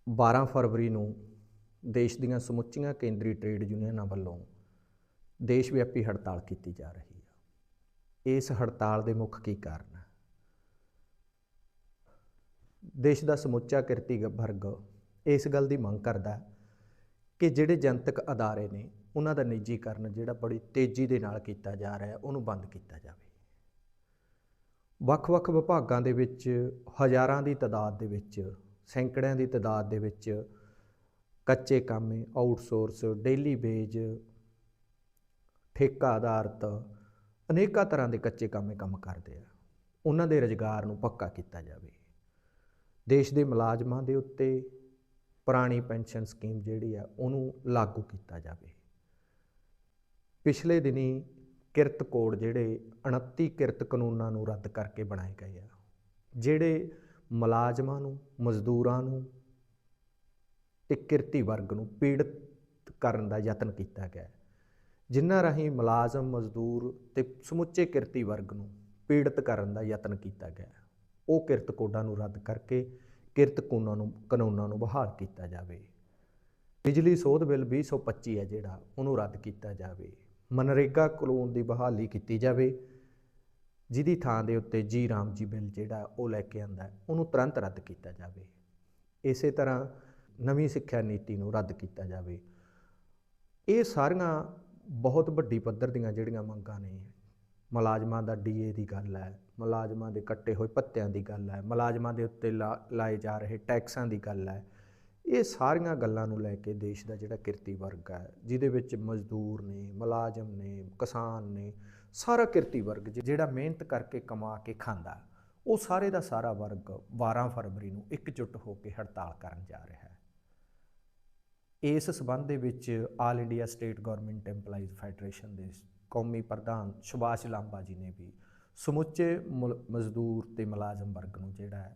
12 ਫਰਵਰੀ ਨੂੰ ਦੇਸ਼ ਦੀਆਂ ਸਮੁੱਚੀਆਂ ਕੇਂਦਰੀ ਟ੍ਰੇਡ ਯੂਨੀਅਨਾਂ ਵੱਲੋਂ ਦੇਸ਼ ਵਿਆਪੀ ਹੜਤਾਲ ਕੀਤੀ ਜਾ ਰਹੀ ਹੈ। ਇਸ ਹੜਤਾਲ ਦੇ ਮੁੱਖ ਕੀ ਕਾਰਨ ਹੈ? ਦੇਸ਼ ਦਾ ਸਮੁੱਚਾ ਕਿਰਤੀ ਵਰਗ ਇਸ ਗੱਲ ਦੀ ਮੰਗ ਕਰਦਾ ਹੈ ਕਿ ਜਿਹੜੇ ਜਨਤਕ ਅਦਾਰੇ ਨੇ ਉਹਨਾਂ ਦਾ ਨਿੱਜੀਕਰਨ ਜਿਹੜਾ ਬੜੀ ਤੇਜ਼ੀ ਦੇ ਨਾਲ ਕੀਤਾ ਜਾ ਰਿਹਾ ਉਹਨੂੰ ਬੰਦ ਕੀਤਾ ਜਾਵੇ। ਵੱਖ-ਵੱਖ ਵਿਭਾਗਾਂ ਦੇ ਵਿੱਚ ਹਜ਼ਾਰਾਂ ਦੀ ਤਾਦਾਦ ਦੇ ਵਿੱਚ, ਸੈਂਕੜਿਆਂ ਦੀ ਤਾਦਾਦ ਦੇ ਵਿੱਚ ਕੱਚੇ ਕਾਮੇ, ਆਊਟਸੋਰਸ, ਡੇਲੀ ਵੇਜ, ਠੇਕਾ ਆਧਾਰਿਤ ਅਨੇਕਾਂ ਤਰ੍ਹਾਂ ਦੇ ਕੱਚੇ ਕਾਮੇ ਕੰਮ ਕਰਦੇ ਆ। ਉਹਨਾਂ ਦੇ ਰੁਜ਼ਗਾਰ ਨੂੰ ਪੱਕਾ ਕੀਤਾ ਜਾਵੇ। ਦੇਸ਼ ਦੇ ਮੁਲਾਜ਼ਮਾਂ ਦੇ ਉੱਤੇ ਪੁਰਾਣੀ ਪੈਨਸ਼ਨ ਸਕੀਮ ਜਿਹੜੀ ਆ ਉਹਨੂੰ ਲਾਗੂ ਕੀਤਾ ਜਾਵੇ। ਪਿਛਲੇ ਦਿਨੀ ਕਿਰਤ ਕੋਡ ਜਿਹੜੇ 29 ਕਿਰਤ ਕਾਨੂੰਨਾਂ ਨੂੰ ਰੱਦ ਕਰਕੇ ਬਣਾਏ ਗਏ ਆ, ਜਿਹੜੇ ਮੁਲਾਜ਼ਮਾਂ ਨੂੰ, ਮਜ਼ਦੂਰਾਂ ਨੂੰ ਤੇ ਕਿਰਤੀ ਵਰਗ ਨੂੰ ਪੀੜਤ ਕਰਨ ਦਾ ਯਤਨ ਕੀਤਾ ਗਿਆ, ਜਿਨ੍ਹਾਂ ਰਾਹੀਂ ਮੁਲਾਜ਼ਮ, ਮਜ਼ਦੂਰ ਤੇ ਸਮੁੱਚੇ ਕਿਰਤੀ ਵਰਗ ਨੂੰ ਪੀੜਤ ਕਰਨ ਦਾ ਯਤਨ ਕੀਤਾ ਗਿਆ। ਉਹ ਕਿਰਤ ਕੋਡਾਂ ਨੂੰ ਰੱਦ ਕਰਕੇ ਕਿਰਤ ਕਾਨੂੰਨਾਂ ਨੂੰ ਬਹਾਲ ਕੀਤਾ ਜਾਵੇ। ਬਿਜਲੀ ਸੋਧ ਬਿੱਲ 2025 ਹੈ ਜਿਹੜਾ ਉਹਨੂੰ ਰੱਦ ਕੀਤਾ ਜਾਵੇ। ਮਨਰੇਗਾ ਕਾਨੂੰਨ ਦੀ ਬਹਾਲੀ ਕੀਤੀ ਜਾਵੇ, ਜਿਹਦੀ ਥਾਂ ਦੇ ਉੱਤੇ ਜੀ ਰਾਮ ਜੀ ਬਿੱਲ ਜਿਹੜਾ ਉਹ ਲੈ ਕੇ ਆਂਦਾ ਉਹਨੂੰ ਤੁਰੰਤ ਰੱਦ ਕੀਤਾ ਜਾਵੇ। ਇਸੇ ਤਰ੍ਹਾਂ ਨਵੀਂ ਸਿੱਖਿਆ ਨੀਤੀ ਨੂੰ ਰੱਦ ਕੀਤਾ ਜਾਵੇ। ਇਹ ਸਾਰੀਆਂ ਬਹੁਤ ਵੱਡੀ ਪੱਧਰ ਦੀਆਂ ਜਿਹੜੀਆਂ ਮੰਗਾਂ ਨੇ। ਮੁਲਾਜ਼ਮਾਂ ਦਾ ਡੀਏ ਦੀ ਗੱਲ ਹੈ, ਮੁਲਾਜ਼ਮਾਂ ਦੇ ਕੱਟੇ ਹੋਏ ਭੱਤਿਆਂ ਦੀ ਗੱਲ ਹੈ, ਮੁਲਾਜ਼ਮਾਂ ਦੇ ਉੱਤੇ ਲਾਏ ਜਾ ਰਹੇ ਟੈਕਸਾਂ ਦੀ ਗੱਲ ਹੈ। ਇਹ ਸਾਰੀਆਂ ਗੱਲਾਂ ਨੂੰ ਲੈ ਕੇ ਦੇਸ਼ ਦਾ ਜਿਹੜਾ ਕਿਰਤੀ ਵਰਗ ਹੈ, ਜਿਹਦੇ ਵਿੱਚ ਮਜ਼ਦੂਰ ਨੇ, ਮੁਲਾਜ਼ਮ ਨੇ, ਕਿਸਾਨ ਨੇ, ਸਾਰਾ ਕਿਰਤੀ ਵਰਗ ਜਿਹੜਾ ਮਿਹਨਤ ਕਰਕੇ ਕਮਾ ਕੇ ਖਾਂਦਾ, ਉਹ ਸਾਰੇ ਦਾ ਸਾਰਾ ਵਰਗ 12 ਫਰਵਰੀ ਨੂੰ ਇਕਜੁੱਟ ਹੋ ਕੇ ਹੜਤਾਲ ਕਰਨ ਜਾ ਰਿਹਾ ਹੈ। ਇਸ ਸਬੰਧ ਦੇ ਵਿੱਚ all India state government employees federation ਦੇ ਕੌਮੀ ਪ੍ਰਧਾਨ ਸੁਭਾਸ਼ ਲਾਂਬਾ ਜੀ ਨੇ ਵੀ ਸਮੁੱਚੇ ਮਜ਼ਦੂਰ ਤੇ ਮੁਲਾਜ਼ਮ ਵਰਗ ਨੂੰ ਜਿਹੜਾ ਹੈ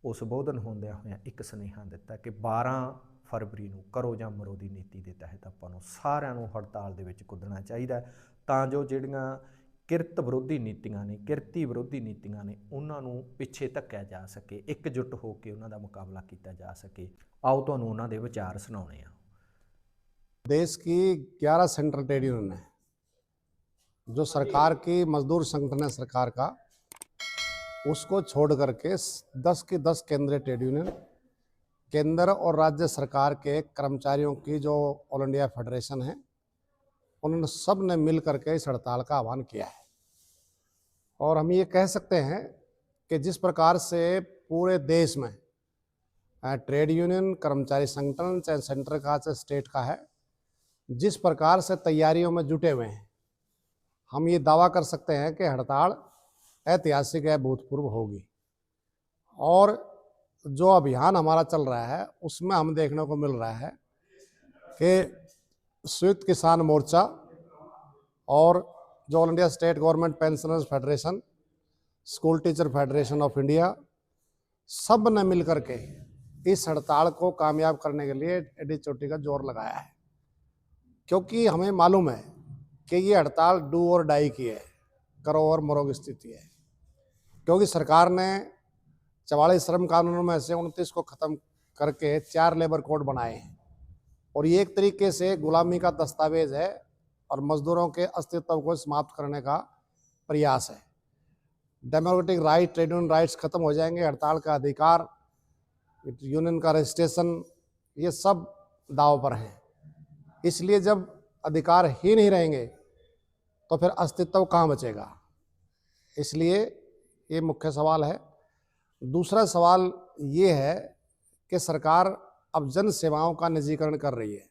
ਉਹ ਸੰਬੋਧਨ ਹੁੰਦਿਆਂ ਹੋਇਆਂ ਇੱਕ ਸੁਨੇਹਾ ਦਿੱਤਾ ਕਿ 12 ਫਰਵਰੀ ਨੂੰ ਕਰੋ ਜਾਂ ਮਰੋ ਦੀ ਨੀਤੀ ਦੇ ਤਹਿਤ ਆਪਾਂ ਨੂੰ ਸਾਰਿਆਂ ਨੂੰ ਹੜਤਾਲ ਦੇ ਵਿੱਚ ਕੁੱਦਣਾ ਚਾਹੀਦਾ, ਤਾਂ ਜੋ ਜਿਹੜੀਆਂ ਕਿਰਤ ਵਿਰੋਧੀ ਨੀਤੀਆਂ ਨੇ, ਕਿਰਤੀ ਵਿਰੋਧੀ ਨੀਤੀਆਂ ਨੇ, ਉਹਨਾਂ ਨੂੰ ਪਿੱਛੇ ਧੱਕਿਆ ਜਾ ਸਕੇ, ਇਕਜੁੱਟ ਹੋ ਕੇ ਉਹਨਾਂ ਦਾ ਮੁਕਾਬਲਾ ਕੀਤਾ ਜਾ ਸਕੇ। आओ तो उन्होंने विचार सुनाने हैं। देश की 11 सेंट्रल ट्रेड यूनियन है, जो सरकार की मजदूर संगठन है सरकार का, उसको छोड़ करके 10 की 10 केंद्रीय ट्रेड यूनियन, केंद्र और राज्य सरकार के कर्मचारियों की जो ऑल इंडिया फेडरेशन है, उन्होंने सब ने मिल करके इस हड़ताल का आह्वान किया है। और हम ये कह सकते हैं कि जिस प्रकार से पूरे देश में ट्रेड यूनियन, कर्मचारी संगठन, चाहे सेंटर का चाहे स्टेट का है, जिस प्रकार से तैयारियों में जुटे हुए हैं, हम ये दावा कर सकते हैं कि हड़ताल ऐतिहासिक है, भूतपूर्व होगी। और जो अभियान हमारा चल रहा है उसमें हम देखने को मिल रहा है कि संयुक्त किसान मोर्चा और जो all India state government pensioners federation, school teacher federation of India, सब ने मिल करके इस हड़ताल को कामयाब करने के लिए एडी चोटी का जोर लगाया है। क्योंकि हमें मालूम है कि ये हड़ताल डू और डाई की है, करो और मरो की स्थिति है। क्योंकि सरकार ने 44 श्रम कानूनों में से 29 को ख़त्म करके 4 लेबर कोड बनाए हैं, और ये एक तरीके से गुलामी का दस्तावेज है और मजदूरों के अस्तित्व को समाप्त करने का प्रयास है। Democratic right, trade union rights खत्म हो जाएंगे, हड़ताल का अधिकार, यूनियन का रजिस्ट्रेशन, ये सब दाव पर हैं। इसलिए जब अधिकार ही नहीं रहेंगे तो फिर अस्तित्व कहाँ बचेगा? इसलिए ये मुख्य सवाल है। दूसरा सवाल ये है कि सरकार अब जन सेवाओं का निजीकरण कर रही है।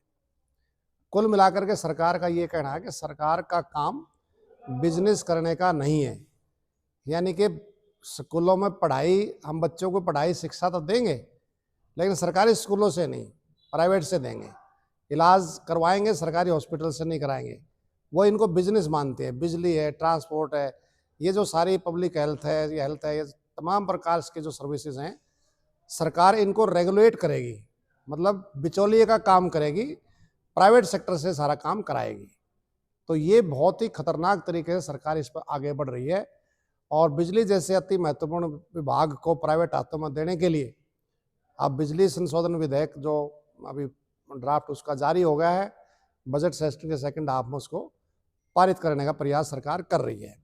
कुल मिलाकर के सरकार का ये कहना है कि सरकार का काम बिजनेस करने का नहीं है। यानी कि स्कूलों में पढ़ाई, हम बच्चों को पढ़ाई शिक्षा तो देंगे, लेकिन सरकारी स्कूलों से नहीं, प्राइवेट से देंगे। इलाज करवाएंगे, सरकारी हॉस्पिटल से नहीं कराएंगे। वो इनको बिजनेस मानते हैं। बिजली है, ट्रांसपोर्ट है, ये जो सारी पब्लिक हेल्थ है, ये तमाम प्रकार के जो सर्विसेज हैं, सरकार इनको रेगुलेट करेगी, मतलब बिचौलिए का काम करेगी, प्राइवेट सेक्टर से सारा काम कराएगी। तो ये बहुत ही खतरनाक तरीके से सरकार इस पर आगे बढ़ रही है। और बिजली जैसे अति महत्वपूर्ण विभाग को प्राइवेट हाथों में देने के लिए अब बिजली संशोधन विधेयक जो अभी ड्राफ्ट उसका जारी हो गया है, बजट सेशन के सेकंड हाफ में उसको पारित करने का प्रयास सरकार कर रही है।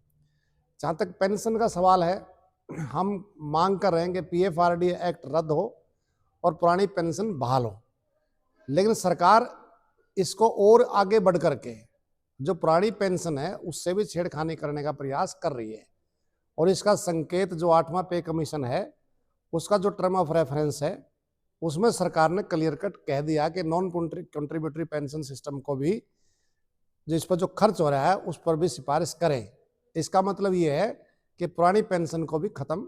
जहाँ तक पेंशन का सवाल है, हम मांग कर रहे हैं कि पीएफआरडी एक्ट रद्द हो और पुरानी पेंशन बहाल हो, लेकिन सरकार इसको और आगे बढ़ करके जो पुरानी पेंशन है उससे भी छेड़खानी करने का प्रयास कर रही है। और इसका संकेत जो 8वां पे कमीशन है उसका जो टर्म ऑफ रेफरेंस है उसमें सरकार ने क्लियर कट कह दिया कि नॉन कंट्रीब्यूटरी पेंशन सिस्टम को भी जिस पर जो खर्च हो रहा है उस पर भी सिफारिश करें। इसका मतलब ये है कि पुरानी पेंशन को भी खत्म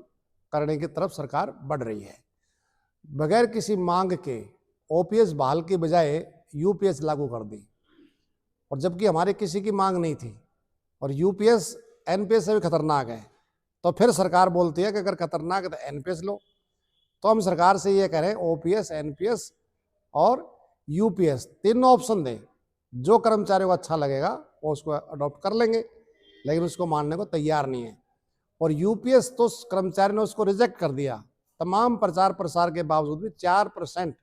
करने की तरफ सरकार बढ़ रही है। बगैर किसी मांग के ओपीएस बहाल की बजाय यूपीएस लागू कर दी, और जबकि हमारे किसी की मांग नहीं थी और यूपीएस एनपीएस से भी खतरनाक है, तो फिर सरकार बोलती है कि अगर खतरनाक है तो एनपीएस लो। तो हम सरकार से ये कह रहे हैं ओपीएस, एनपीएस और यूपीएस तीनों ऑप्शन दें, जो कर्मचारियों को अच्छा लगेगा वो उसको अडॉप्ट कर लेंगे, लेकिन उसको मानने को तैयार नहीं है। और यूपीएस तो कर्मचारी ने उसको रिजेक्ट कर दिया। तमाम प्रचार प्रसार के बावजूद भी 4%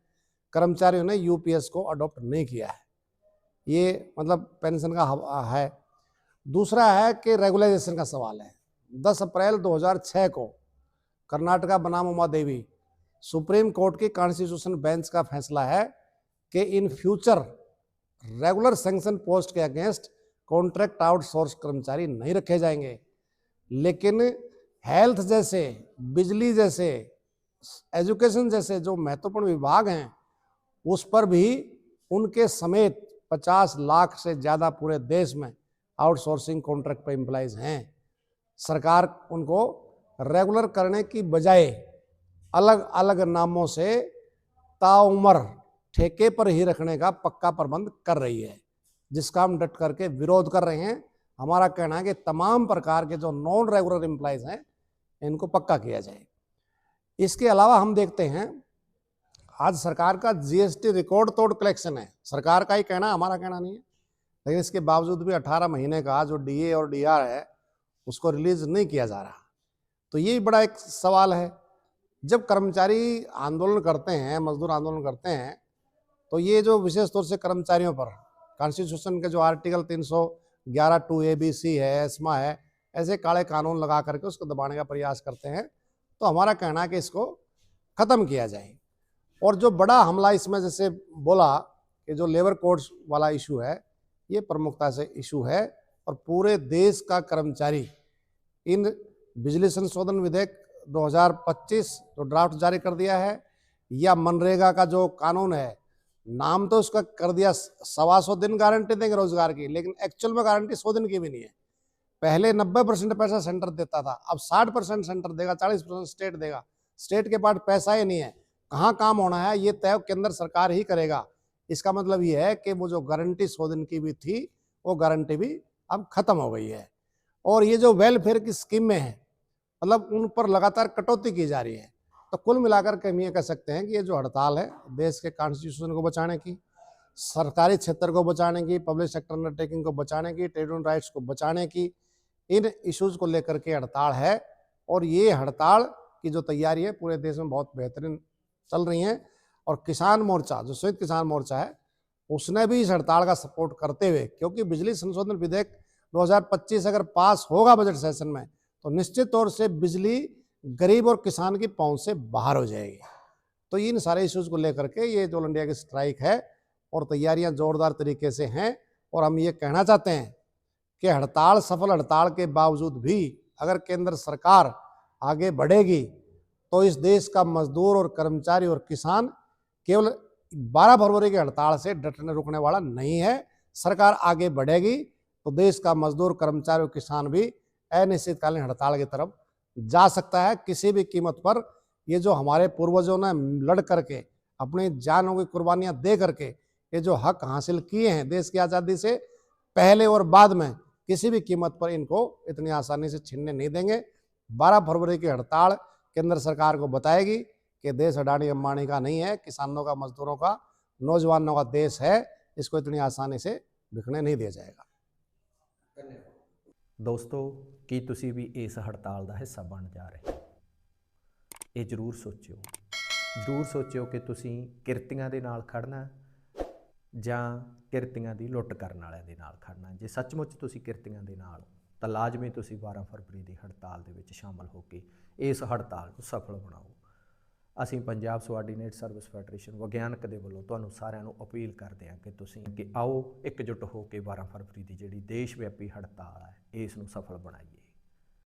कर्मचारियों ने यूपीएस को अडॉप्ट नहीं किया है। ये मतलब पेंशन का है। दूसरा है कि रेगुलाइजेशन का सवाल है। 10 अप्रैल 2006 को कर्नाटका बनाम उमा देवी सुप्रीम कोर्ट की कॉन्स्टिट्यूशन बेंच का फैसला है कि in future regular sanction post के अगेंस्ट कॉन्ट्रैक्ट आउटसोर्स कर्मचारी नहीं रखे जाएंगे, लेकिन हेल्थ जैसे, बिजली जैसे, एजुकेशन जैसे जो महत्वपूर्ण विभाग हैं उस पर भी उनके समेत 50 लाख से ज़्यादा पूरे देश में आउटसोर्सिंग कॉन्ट्रैक्ट पर एम्प्लॉइज हैं। सरकार उनको रेगुलर करने की बजाय अलग अलग नामों से ताउम्र ठेके पर ही रखने का पक्का प्रबंध कर रही है, जिसका हम डट करके विरोध कर रहे हैं। हमारा कहना है कि तमाम प्रकार के जो नॉन रेगुलर एम्प्लॉइज हैं इनको पक्का किया जाए। इसके अलावा हम देखते हैं आज सरकार का जीएसटी रिकॉर्ड तोड़ कलेक्शन है। सरकार का ही कहना, हमारा कहना नहीं है, लेकिन इसके बावजूद भी 18 महीने का जो डीए और डीआर है उसको रिलीज नहीं किया जा रहा। तो ये बड़ा एक सवाल है। जब कर्मचारी आंदोलन करते हैं, मजदूर आंदोलन करते हैं, तो ये जो विशेष तौर से कर्मचारियों पर कॉन्स्टिट्यूशन के जो आर्टिकल 311 2ABC है, एस्मा है, ऐसे काले कानून लगा करके उसको दबाने का प्रयास करते हैं। तो हमारा कहना है कि इसको खत्म किया जाए। और जो बड़ा हमला इसमें जैसे बोला कि जो लेबर कोड्स वाला इशू है, ये प्रमुखता से इशू है। और पूरे देश का कर्मचारी इन बिजली संशोधन विधेयक 2025 जो ड्राफ्ट जारी कर दिया है, या मनरेगा का जो कानून है, नाम तो उसका कर दिया 125 दिन गारंटी देंगे रोजगार की, लेकिन एक्चुअल में गारंटी 100 दिन की भी नहीं है। पहले 90% पैसा सेंटर देता था, अब 60% सेंटर देगा, 40% स्टेट देगा। स्टेट के पास पैसा ही नहीं है, कहाँ काम होना है ये तय केंद्र सरकार ही करेगा। इसका मतलब ये है कि वो जो गारंटी 100 दिन की भी थी वो गारंटी भी अब खत्म हो गई है। और ये जो वेलफेयर की स्कीमें हैं, मतलब उन पर लगातार कटौती की जा रही है। तो कुल मिलाकर के हम ये कह सकते हैं कि ये जो हड़ताल है देश के कॉन्स्टिट्यूशन को बचाने की, सरकारी क्षेत्र को बचाने की, पब्लिक सेक्टर अंडरटेकिंग को बचाने की, ट्रेड यूनियन राइट्स को बचाने की, इन इश्यूज को लेकर के हड़ताल है। और ये हड़ताल की जो तैयारी है पूरे देश में बहुत बेहतरीन चल रही है। और किसान मोर्चा, जो संयुक्त किसान मोर्चा है, उसने भी इस हड़ताल का सपोर्ट करते हुए, क्योंकि बिजली संशोधन विधेयक 2025 अगर पास होगा बजट सेशन में, तो निश्चित तौर से बिजली गरीब और किसान की पहुंच से बाहर हो जाएगी। तो इन सारे इश्यूज को लेकर के ये जो ऑल इंडिया की स्ट्राइक है और तैयारियां जोरदार तरीके से हैं। और हम ये कहना चाहते हैं कि हड़ताल, सफल हड़ताल के बावजूद भी अगर केंद्र सरकार आगे बढ़ेगी तो इस देश का मजदूर और कर्मचारी और किसान केवल 12 फरवरी की हड़ताल से डटने रुकने वाला नहीं है। सरकार आगे बढ़ेगी तो देश का मजदूर, कर्मचारी और किसान भी अनिश्चितकालीन हड़ताल की तरफ जा सकता है किसी भी कीमत पर। ये जो हमारे पूर्वजों ने लड़ करके अपनी जानों की कुर्बानियां दे करके ये जो हक हासिल किए हैं देश की आज़ादी से पहले और बाद में, किसी भी कीमत पर इनको इतनी आसानी से छीनने नहीं देंगे। 12 फरवरी की हड़ताल केंद्र सरकार को बताएगी कि देश अडानी अंबानी का नहीं है, किसानों का, मजदूरों का, नौजवानों का देश है। इसको इतनी आसानी से बिकने नहीं दिया जाएगा। ਦੋਸਤੋ, ਕੀ ਤੁਸੀਂ ਵੀ ਇਸ ਹੜਤਾਲ ਦਾ ਹਿੱਸਾ ਬਣ ਜਾ ਰਹੇ ਹੋ? ਇਹ ਜ਼ਰੂਰ ਸੋਚਿਓ। ਜ਼ਰੂਰ ਸੋਚਿਓ ਕਿ ਤੁਸੀਂ ਕਿਰਤੀਆਂ ਦੇ ਨਾਲ ਖੜਨਾ ਜਾਂ ਕਿਰਤੀਆਂ ਦੀ ਲੁੱਟ ਕਰਨ ਵਾਲਿਆਂ ਦੇ ਨਾਲ ਖੜਨਾ। ਜੇ ਸੱਚਮੁੱਚ ਤੁਸੀਂ ਕਿਰਤੀਆਂ ਦੇ ਨਾਲ ਤਾਂ ਲਾਜ਼ਮੀ ਤੁਸੀਂ 12 ਫਰਵਰੀ ਦੀ ਹੜਤਾਲ ਦੇ ਵਿੱਚ ਸ਼ਾਮਲ ਹੋ ਕੇ ਇਸ ਹੜਤਾਲ ਨੂੰ ਸਫਲ ਬਣਾਓ। ਅਸੀਂ ਪੰਜਾਬ ਸੁਆਰਡੀਨੇਟ ਸਰਵਿਸ ਫੈਡਰੇਸ਼ਨ ਵਿਗਿਆਨਕ ਦੇ ਵੱਲੋਂ ਤੁਹਾਨੂੰ ਸਾਰਿਆਂ ਨੂੰ ਅਪੀਲ ਕਰਦੇ ਹਾਂ ਕਿ ਤੁਸੀਂ ਕਿ ਆਓ ਇਕਜੁੱਟ ਹੋ ਕੇ 12 ਫਰਵਰੀ ਦੀ ਜਿਹੜੀ ਦੇਸ਼ ਵਿਆਪੀ ਹੜਤਾਲ ਹੈ ਇਸ ਨੂੰ ਸਫਲ ਬਣਾਈਏ।